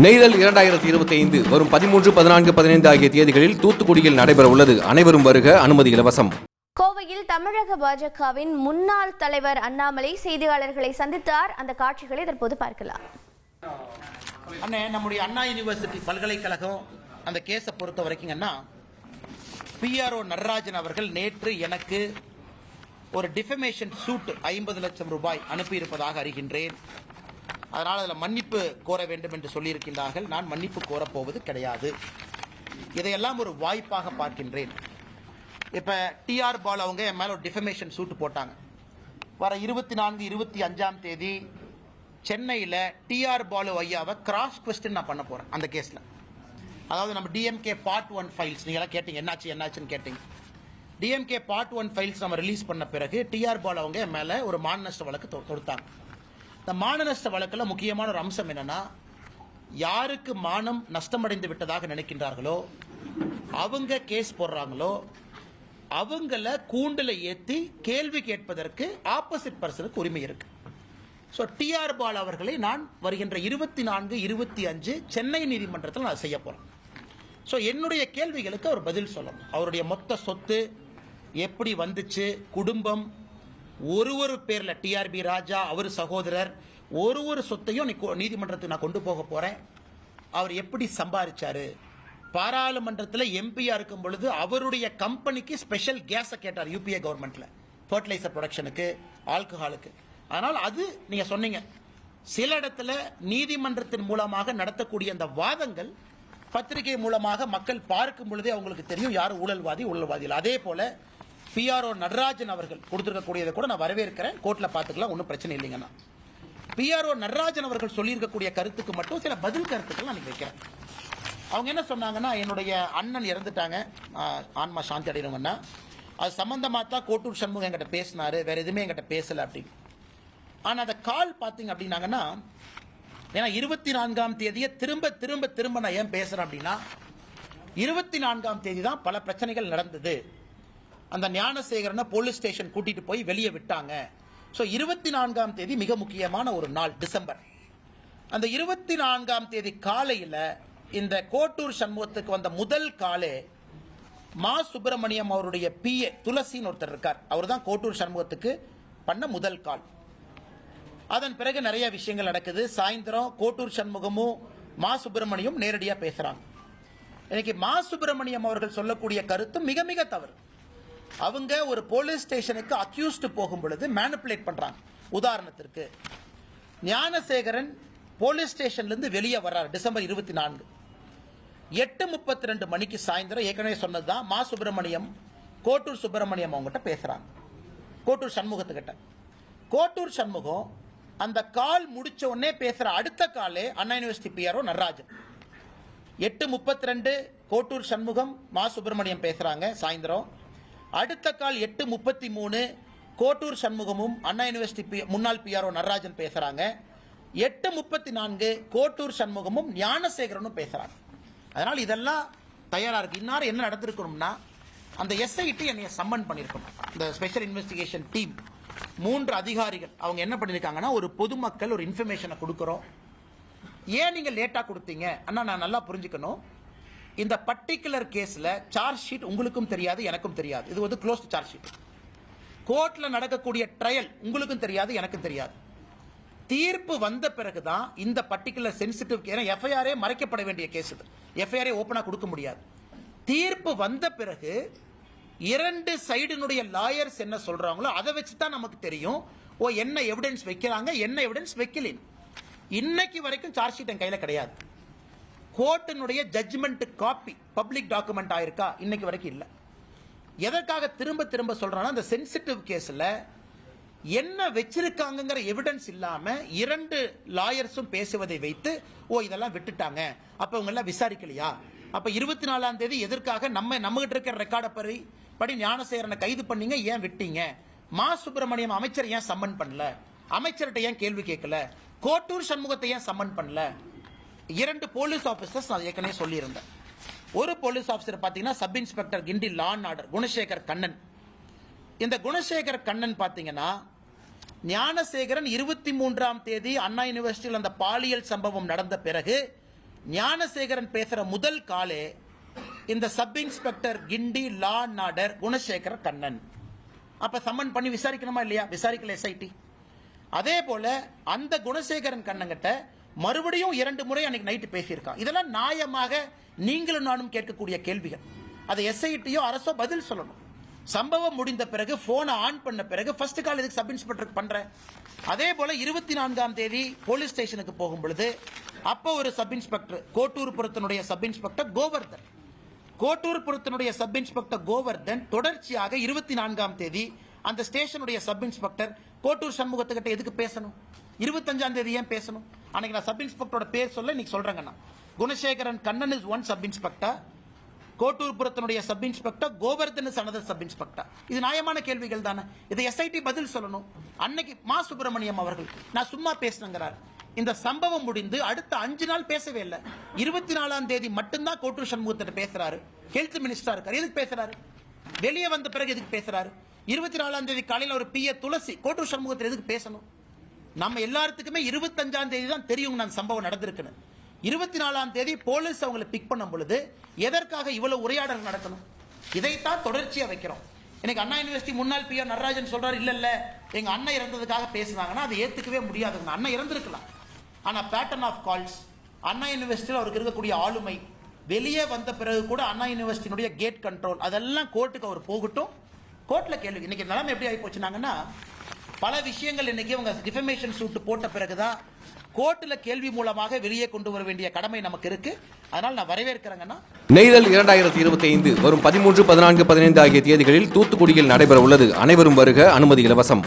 நெய்தல் 2025 வரும் 13, 14, 15 ஆகிய தேதிகளில் தூத்துக்குடியில் நடைபெற உள்ளது. அனைவரும் வருக, அனுமதி இலவசம். கோவையில் தமிழக பாஜகவின் முன்னாள் தலைவர் அண்ணாமலை செய்தியாளர்களை சந்தித்தார். அந்த காட்சிகளை தற்போது பார்க்கலாம். அண்ணே, நம்முடைய அண்ணா யூனிவர்சிட்டி பல்கலைக்கழகம் அந்த கேஸை பொறுத்த வரைக்கும் அண்ணா, PRO நடராஜன் அவர்கள் நேற்று எனக்கு ஒரு டிஃபமேஷன் சூட் 50 லட்சம் ரூபாய் அனுப்பியிருப்பதாக அறிகின்றேன். அதனால் அதில் மன்னிப்பு கோர வேண்டும் என்று சொல்லியிருக்கின்றார்கள். நான் மன்னிப்பு கோரப்போவது கிடையாது. இதையெல்லாம் ஒரு வாய்ப்பாக பார்க்கின்றேன். இப்போ TR பால் அவங்க என் மேலே ஒரு டிஃபமேஷன் சூட் போட்டாங்க. வர 24, 25ஆம் தேதி சென்னையில் TR பாலு ஐயாவை கிராஸ் கொஸ்டின் நான் பண்ண போகிறேன் அந்த கேஸில். அதாவது நம்ம DMK பார்ட் 1 ஃபைல்ஸ் நீங்களாம் கேட்டீங்க, என்னாச்சுன்னு கேட்டீங்க. DMK பார்ட் 1 ஃபைல்ஸ் நம்ம ரிலீஸ் பண்ண பிறகு TR பால் அவங்க என் மேலே ஒரு மான நஷ்ட வழக்கு தொடுத்தாங்க. இந்த மான நஷ்ட வழக்கில் முக்கியமான ஒரு அம்சம் என்னன்னா, யாருக்கு மானம் நஷ்டமடைந்து விட்டதாக நினைக்கின்றார்களோ அவங்க கேஸ் போடுறாங்களோ அவங்கள கூண்டில் ஏற்றி கேள்வி கேட்பதற்கு ஆப்போசிட் பர்சனுக்கு உரிமை இருக்கு. ஸோ TR பால் அவர்களை நான் வருகின்ற 24, 25 சென்னை நீதிமன்றத்தில் நான் செய்ய போறேன். ஸோ என்னுடைய கேள்விகளுக்கு அவர் பதில் சொல்லணும். அவருடைய மொத்த சொத்து எப்படி வந்துச்சு, குடும்பம், ஒரு பேர்ல TRB ராஜா, அவர் சகோதரர், ஒரு சொத்தையும் நீதிமன்றத்துக்கு நான் கொண்டு போக போறேன். அவர் எப்படி சம்பாதிச்சாரு, பாராளுமன்றத்தில் எம்பியா இருக்கும் பொழுது அவருடைய கம்பெனிக்கு ஸ்பெஷல் கேஸை கேட்டார் UPA கவர்மெண்ட்ல, ஃபர்டிலைசர் ப்ரொடக்ஷனுக்கு, ஆல்கஹாலுக்கு. அதனால் அது நீங்க சொன்னீங்க, சில இடத்துல நீதிமன்றத்தின் மூலமாக நடத்தக்கூடிய அந்த வாதங்கள் பத்திரிகை மூலமாக மக்கள் பார்க்கும் பொழுதே அவங்களுக்கு தெரியும் யார் ஊழல்வாதி இல்லை. அதே போல PRO நடராஜன் அவர்கள் கொடுத்திருக்கக்கூடியதை கூட நான் வரவேற்கிறேன். கோர்ட்ல பார்த்துக்கலாம், ஒன்றும் பிரச்சனை இல்லைங்கண்ணா. PRO நடராஜன் அவர்கள் சொல்லியிருக்கக்கூடிய கருத்துக்கு மட்டும் சில பதில் கருத்துக்கள் நான் வைக்கிறேன். அவங்க என்ன சொன்னாங்கன்னா, என்னுடைய அண்ணன் இறந்துட்டாங்க, ஆன்மா சாந்தி அடையணுங்கன்னா, அது சம்பந்தமா தான் கோட்டூர் சண்முகம் என்கிட்ட பேசினாரு, வேற எதுவுமே என்கிட்ட பேசல அப்படின்னு. ஆனா அந்த கால் பார்த்தீங்க அப்படின்னாங்கன்னா, ஏன்னா 24ஆம் தேதியை திரும்ப நான் ஏன் பேசுறேன் அப்படின்னா, 24ஆம் தேதி தான் பல பிரச்சனைகள் நடந்தது. அந்த ஞானசேகரனை போலீஸ் ஸ்டேஷன் கூட்டிட்டு போய் வெளியே விட்டாங்க. ஸோ 24ஆம் தேதி மிக முக்கியமான ஒரு நாள், டிசம்பர். அந்த 24ஆம் தேதி காலையில் இந்த கோட்டூர் சண்முகத்துக்கு வந்த முதல் காலே மா சுப்பிரமணியம் அவருடைய PA துளசின்னு ஒருத்தர் இருக்கார், அவர் தான் கோட்டூர் சண்முகத்துக்கு பண்ண முதல் கால். அதன் பிறகு நிறைய விஷயங்கள் நடக்குது. சாயந்தரம் கோட்டூர் சண்முகமும் மா சுப்பிரமணியம் நேரடியாக பேசுறாங்க. இன்னைக்கு மா சுப்பிரமணியம் அவர்கள் சொல்லக்கூடிய கருத்து மிக மிக தவறு. அவங்க ஒரு போலீஸ் ஸ்டேஷனுக்கு அக்யூஸ்ட் போகும் பொழுது மேனிபுலேட் பண்றாங்க. உதாரணத்திற்கு, ஞானசேகரன் போலீஸ் ஸ்டேஷன்ல இருந்து வெளியே வர்றார் டிசம்பர் 24. 8:32 மணிக்கு சாயந்தரம் ஏற்கனவே சொன்னதுதான், மா சுப்பிரமணியம் கோட்டூர் சுப்பிரமணியம் அவங்ககிட்ட பேசுறாங்க, கோட்டூர் சண்முகத்துக்கிட்ட. கோட்டூர் சண்முகம் அந்த கால் முடிச்ச உடனே பேசுற அடுத்த காலே அண்ணா யூனிவர்சிட்டி PRO நடராஜன். 8:32 கோட்டூர் சண்முகம் மா சுப்பிரமணியம் பேசுறாங்க சாயந்தரம். அடுத்த கால் 8:33 கோட்டூர் சண்முகமும் அண்ணா யூனிவர்சிட்டி முன்னாள் PRO நடராஜன் பேசுறாங்க. 8:34 கோட்டூர் சண்முகமும் ஞானசேகரனும் பேசுறாங்க. அதனால் இதெல்லாம் தயாரா இருக்கு. இன்னாரும் என்ன நடந்திருக்கணும்னா, அந்த SIT என்னைய சம்மன் பண்ணிருக்கணும். இந்த ஸ்பெஷல் இன்வெஸ்டிகேஷன் டீம் 3 அதிகாரிகள் அவங்க என்ன பண்ணிருக்காங்கன்னா, ஒரு பொதுமக்கள் ஒரு இன்ஃபர்மேஷனை கொடுக்கிறோம், ஏன் நீங்க லேட்டா கொடுத்தீங்க அண்ணா, நான் நல்லா புரிஞ்சுக்கணும், இந்த பர்டிகுலர் கேஸ்ல சார்ஜ் ஷீட் உங்களுக்கும் தெரியாது, எனக்கும் தெரியாது. இது வந்து க்ளோஸ்ட் சார்ஜ் ஷீட். கோர்ட்ல நடக்கக்கூடிய ட்ரையல் உங்களுக்கும் தெரியாது, எனக்கும் தெரியாது. தீர்ப்பு வந்த பிறகுதான் இந்த பர்டிகுலர் சென்சிட்டிவ் FIR மறைக்கப்பட வேண்டிய கேஸ், FIR ஓபனா கொடுக்க முடியாது. தீர்ப்பு வந்த பிறகு 2 சைடினுடைய லாயர்ஸ் என்ன சொல்றாங்களோ அதை வச்சு தான் நமக்கு தெரியும், ஓ என்ன எவிடன்ஸ் வைக்கிறாங்க, என்ன எவிடன்ஸ் வைக்கல. இன்னைக்கு வரைக்கும் சார்ஜ் ஷீட் என் கையில கிடையாது. கோர்ட்டினுடைய ஜட்ஜ்மெண்ட் காப்பி பப்ளிக் டாக்குமெண்ட் ஆயிருக்கா, இன்னைக்கு வரைக்கும் இல்ல. எதற்காக திரும்ப சொல்றாங்கன்னா, அந்த சென்சிட்டிவ் கேஸ்ல என்ன வச்சிருக்காங்கிற எவிடன்ஸ் இல்லாம 2 லாயர்ஸும் பேசுவதை வைத்து, ஓ இதெல்லாம் விட்டுட்டாங்க, அப்ப அவங்க எல்லாம் விசாரிக்கலையா, அப்ப 24ஆம் தேதி எதற்காக நம்மகிட்ட இருக்கிற ரெக்கார்டை படி ஞானசேகரனை கைது பண்ணீங்க, ஏன் விட்டீங்க, மா சுப்பிரமணியம் அமைச்சர் ஏன் சம்மன் பண்ணல, அமைச்சர்கிட்ட ஏன் கேள்வி கேட்கல, கோட்டூர் சண்முகத்தை ஏன் சம்மன் பண்ணல. 2 போலீஸ் ஆபீசர்ஸ் நான் ஏற்கனவே சொல்லியிருந்தேன். ஒரு போலீஸ் ஆபீசர் பாத்தீங்கன்னா sub inspector Guindy law and order Gunasekar Kannan. இந்த குணசேகர் கண்ணன் பாத்தீங்கன்னா, ஞானசேகரன் 23ஆம் தேதி அண்ணா யூனிவர்சிட்டியில் அந்த பாலியல் சம்பவம் நடந்த பிறகு ஞானசேகரன் பேசுற முதல் காலே இந்த sub inspector Guindy law and order Gunasekara Kannan. அப்ப சம்மன் பண்ணி விசாரிக்கணுமா இல்லையா? விசாரிக்கல எஸ்ஐடி. அதே போல அந்த குணசேகரன் கண்ணங்கிட்ட மறுபடியும் 2 முறை அன்னைக்கு நைட்டு பேசியிருக்கான். இதெல்லாம் நியாயமாக நீங்களும் நானும் கேட்கக்கூடிய கேள்விகள். அதை எஸ்ஐடியோ அரசோ பதில் சொல்லணும். சம்பவம் முடிந்த பிறகு போனை ஆன் பண்ண பிறகு ஃபர்ஸ்ட் கால் எதுக்கு சப் இன்ஸ்பெக்டருக்கு பண்ற? அதே போல 24ஆம் தேதி போலீஸ் ஸ்டேஷனுக்கு போகும் பொழுது அப்போ ஒரு சப் இன்ஸ்பெக்டர் கோட்டூர்புரத்தினுடைய சப் இன்ஸ்பெக்டர் கோவர்தன், கோட்டூர்புரத்தினுடைய சப் இன்ஸ்பெக்டர் கோவர்தன் தொடர்ச்சியாக 24ஆம் தேதி அந்த ஸ்டேஷனுடைய சப் இன்ஸ்பெக்டர் கோட்டூர் சண்முகத்துக்கிட்ட எதுக்கு பேசணும்? 25ஆம் தேதி ஏன் பேசணும்? அன்னைக்கு நான் சப் இன்ஸ்பெக்டரோட பேர் சொல்ல இன்னைக்கு சொல்றேங்கண்ணா. Gunasekaran Kannan is one sub inspector, கோட்டூர்புரத்தினுடைய sub inspector Govardhan is another sub inspector. இது நியாயமான கேள்விகள் தானே? இதை எஸ்ஐடி பதில் சொல்லணும். அன்னைக்கு மா சுப்பிரமணியம் அவர்கள் நான் சும்மா பேசினங்கிறார். இந்த சம்பவம் முடிந்து அடுத்த 5 நாள் பேசவே இல்லை. 24ஆம் தேதி மட்டும்தான் கோட்டூர் சண்முகத்திட்ட பேசுறாரு. ஹெல்த் மினிஸ்டரா இருக்காரு, எதுக்கு பேசுறாரு? வெளியே வந்த பிறகு எதுக்கு பேசுறாரு? 24ஆம் தேதி காலையில் ஒரு பிஏ துளசி கோட்டூர் சண்முகத்தில் எதுக்கு பேசணும்? நம்ம எல்லாத்துக்குமே 25ஆம் தேதி தான் தெரியும் நான் சம்பவம் நடந்திருக்குன்னு. 24ஆம் தேதி போலீஸ் அவங்களை பிக் பண்ணும் பொழுது எதற்காக இவ்வளவு உரையாடல் நடக்கணும்? இதைத்தான் தொடர்ச்சியா வைக்கிறோம். எனக்கு அண்ணா யூனிவர்சிட்டி முன்னாள் பிஆர் நடராஜன் சொல்றாரு, இல்ல எங்க அண்ணன் இறந்ததுக்காக பேசுனாங்கன்னா அதை ஏத்துக்கவே முடியாதுங்க. அண்ணன் இறந்திருக்கலாம், ஆனா பேட்டர்ன் ஆஃப் கால்ஸ் அண்ணா யூனிவர்சிட்டியில் அவருக்கு இருக்கக்கூடிய ஆளுமை, வெளியே வந்த பிறகு கூட அண்ணா யூனிவர்சிட்டியினுடைய கேட் கண்ட்ரோல், அதெல்லாம் கோர்ட்டுக்கு அவர் போகட்டும். கோர்ட்ல கேள்வி. இன்னைக்கு நிலைமை எப்படி ஆகி போச்சுனாங்கன்னா பல விஷயங்கள் இன்னைக்கு அவங்க டிஃபமேஷன் சூட் போட்ட பிறகுதான் கோர்ட்ல கேள்வி மூலமாக வெளியே கொண்டு வர வேண்டிய கடமை நமக்கு இருக்கு. அதனால நான் வரவேற்கிறேங்கன்னா. நெய்தல் 2025 வரும் 13, 14, 15 ஆகிய தேதிகளில் தூத்துக்குடியில் நடைபெற உள்ளது. அனைவரும் வருக. அனுமதி இலவசம்.